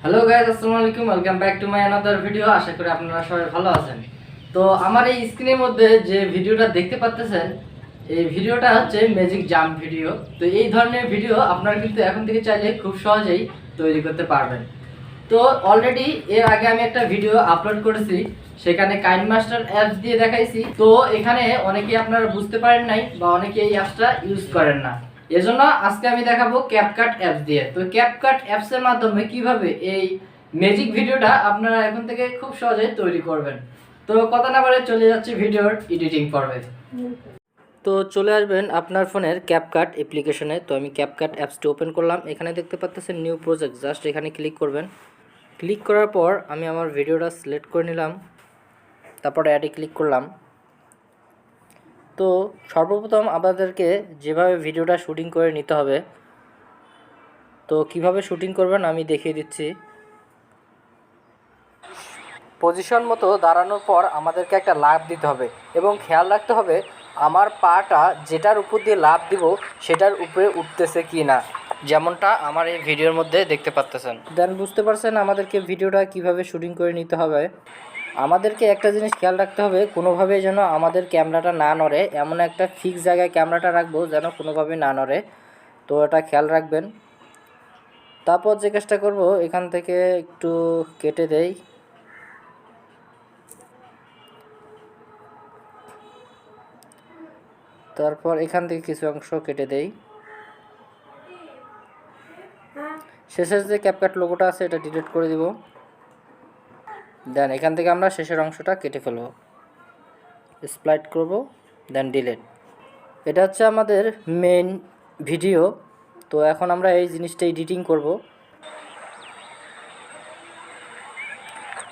Hello guys, আসসালামু আলাইকুম। Welcome back to my another video. আশা করি আপনারা সবাই ভালো আছেন। তো আমার এই স্ক্রিনের মধ্যে যে ভিডিওটা দেখতে পাচ্ছেন, এই ভিডিওটা হচ্ছে ম্যাজিক জাম্প ভিডিও। তো এই ধরনের ভিডিও আপনারা কিন্তু এখন থেকে চাইলে খুব সহজেই তৈরি করতে পারবেন। তো অলরেডি এর আগে আমি একটা ভিডিও আপলোড করেছি, সেখানে কাইনমাস্টার অ্যাপস দিয়ে দেখাইছি। তো এখানে অনেকেই আপনারা বুঝতে পারেন নাই বা অনেকে এই অ্যাপসটা ইউজ করেন না, এজন্য আজকে আমি দেখাবো ক্যাপকাট অ্যাপস দিয়ে। তো ক্যাপকাট অ্যাপসের মাধ্যমে কিভাবে এই ম্যাজিক ভিডিওটা আপনারা এখন থেকে খুব সহজে তৈরি করবেন। তো কথা না বলে চলে যাচ্ছে ভিডিওর এডিটিং পর্বে। তো চলে আসবেন আপনার ফোনের ক্যাপকাট অ্যাপ্লিকেশনে। তো আমি ক্যাপকাট অ্যাপসটি ওপেন করলাম। এখানে দেখতে পাচ্ছেন নিউ প্রজেক্ট, জাস্ট এখানে ক্লিক করবেন। ক্লিক করার পর আমি আমার ভিডিওটা সিলেক্ট করে নিলাম, তারপর অ্যাডে ক্লিক করলাম। তো সর্বপ্রথম আমাদেরকে যেভাবে ভিডিওটা শুটিং করে নিতে হবে, তো কিভাবে শুটিং করবেন আমি দেখিয়ে দিচ্ছি। পজিশন মতো দাঁড়ানোর পর আমাদেরকে একটা লাফ দিতে হবে এবং খেয়াল রাখতে হবে আমার পাটা যেটার উপর দিয়ে লাফ দিব সেটার উপরে উঠতেছে কি না, যেমনটা আমার এই ভিডিওর মধ্যে দেখতে পাচ্ছেন। দেন বুঝতে পারছেন আমাদেরকে ভিডিওটা কিভাবে শুটিং করে নিতে হবে। আমাদেরকে একটা জিনিস খেয়াল রাখতে হবে, কোনোভাবে যেন আমাদের ক্যামেরাটা না নড়ে, এমন একটা ফিক্স জায়গায় ক্যামেরাটা রাখবো যেন কোনোভাবে না নড়ে। তো এটা খেয়াল রাখবেন। তারপর যে কাজটা করব, এখান থেকে একটু কেটে দেই। তারপর এখান থেকে কিছু অংশ কেটে দেই। শেষের যে ক্যাপকাট লোগোটা আছে এটা ডিলিট করে দিব। দেন এখান থেকে আমরা শেষের অংশটা কেটে ফেলব, স্প্লাইট করব, দেন ডিলিট। এটা হচ্ছে আমাদের মেইন ভিডিও। তো এখন আমরা এই জিনিসটা এডিটিং করব।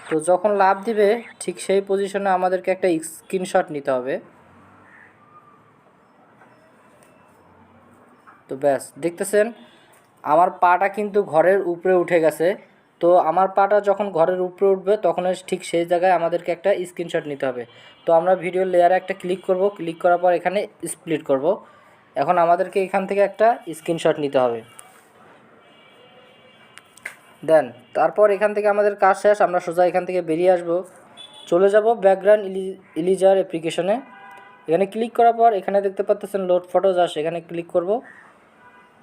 তো যখন লাফ দিবে ঠিক সেই পজিশনে আমাদেরকে একটা স্ক্রিনশট নিতে হবে। তো ব্যাস, দেখতেছেন আমার পাটা কিন্তু ঘরের উপরে উঠে গেছে। তো আমার পাটা যখন ঘরের উপরে উঠবে তখন ঠিক সেই জায়গায় আমাদেরকে একটা স্ক্রিনশট নিতে হবে। তো আমরা ভিডিও লেয়ারে একটা ক্লিক করব, ক্লিক করার পর এখানে স্প্লিট করব। এখন আমাদেরকে এখান থেকে একটা স্ক্রিনশট নিতে হবে। দেন তারপর এখান থেকে আমাদের কাজ শেষ, আমরা সোজা এখান থেকে বেরিয়ে আসব। চলে যাব ব্যাকগ্রাউন্ড ইলিজার অ্যাপ্লিকেশনে। এখানে ক্লিক করার পর এখানে দেখতে পাচ্ছেন লোড ফটো, জাস্ট এখানে ক্লিক করব।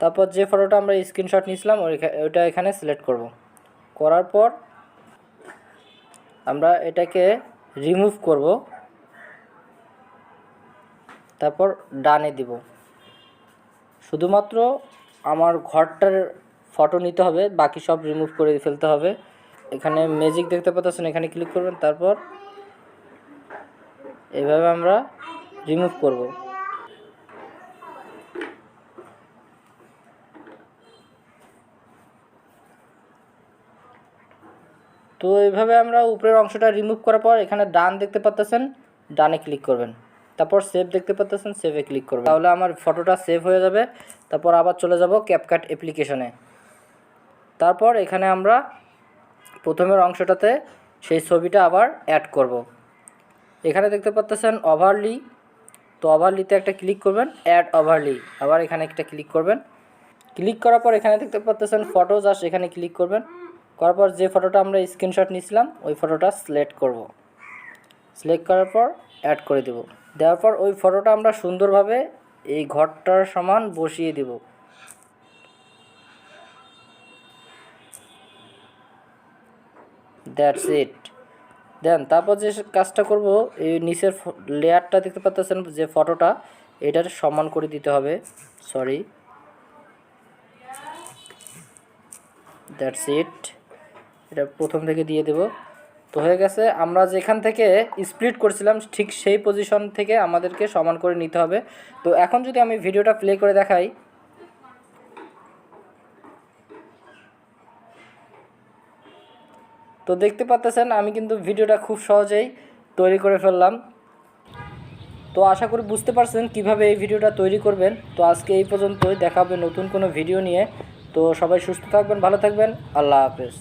তারপর যে ফটোটা আমরা স্ক্রিনশট নিয়েছিলাম ওইটা এখানে সিলেক্ট করব। করার পর আমরা এটাকে রিমুভ করব, তারপর ডানে দিব। শুধুমাত্র আমার ঘরটার ফটো নিতে হবে, বাকি সব রিমুভ করে ফেলতে হবে। এখানে ম্যাজিক দেখতে পাচ্ছেন, এখানে ক্লিক করবেন, তারপর এভাবে আমরা রিমুভ করব। তো এইভাবে আমরা উপরের অংশটা রিমুভ করার পর এখানে ডান দেখতে পাচ্ছেন, ডানে ক্লিক করবেন। তারপর সেভ দেখতে পাচ্ছেন, সেভে ক্লিক করবেন। তাহলে আমার ফটোটা সেভ হয়ে যাবে। তারপর আবার চলে যাব ক্যাপকাট অ্যাপ্লিকেশনে। তারপর এখানে আমরা প্রথমের অংশটাতে সেই ছবিটা আবার অ্যাড করব। এখানে দেখতে পাচ্ছেন ওভারলি। তো ওভারলিতে একটা ক্লিক করবেন, অ্যাড ওভারলি, আবার এখানে একটা ক্লিক করবেন। ক্লিক করার পর এখানে দেখতে পাচ্ছেন ফটো, জাস্ট এখানে ক্লিক করবেন। করার পর যে ফটোটা আমরা স্ক্রিনশট নিয়েছিলাম ওই ফটোটা সিলেক্ট করব। সিলেক্ট করার পর অ্যাড করে দেব। দেওয়ার পর ওই ফটোটা আমরা সুন্দরভাবে এই ঘরটার সমান বসিয়ে দেব। That's it. দেন তারপর যে কাজটা করব, এই নিচের লেয়ারটা দেখতে পাচ্ছেন যে ফটোটা, এটার সমান করে দিতে হবে। Sorry, that's it. এটা প্রথম থেকে দিয়ে দেব। তো হয়ে গেছে। আমরা যেখান থেকে স্প্লিট করছিলাম ঠিক সেই পজিশন থেকে আমাদেরকে সমান করে নিতে হবে। তো এখন যদি আমি ভিডিওটা প্লে করে দেখাই, তো দেখতে পাচ্ছেন আমি কিন্তু ভিডিওটা খুব সহজেই তৈরি করে ফেললাম। তো আশা করি বুঝতে পারছেন কিভাবে এই ভিডিওটা তৈরি করবেন। তো আজকে এই পর্যন্তই, দেখা হবে নতুন কোনো ভিডিও নিয়ে। তো সবাই সুস্থ থাকবেন, ভালো থাকবেন, আল্লাহ হাফেজ।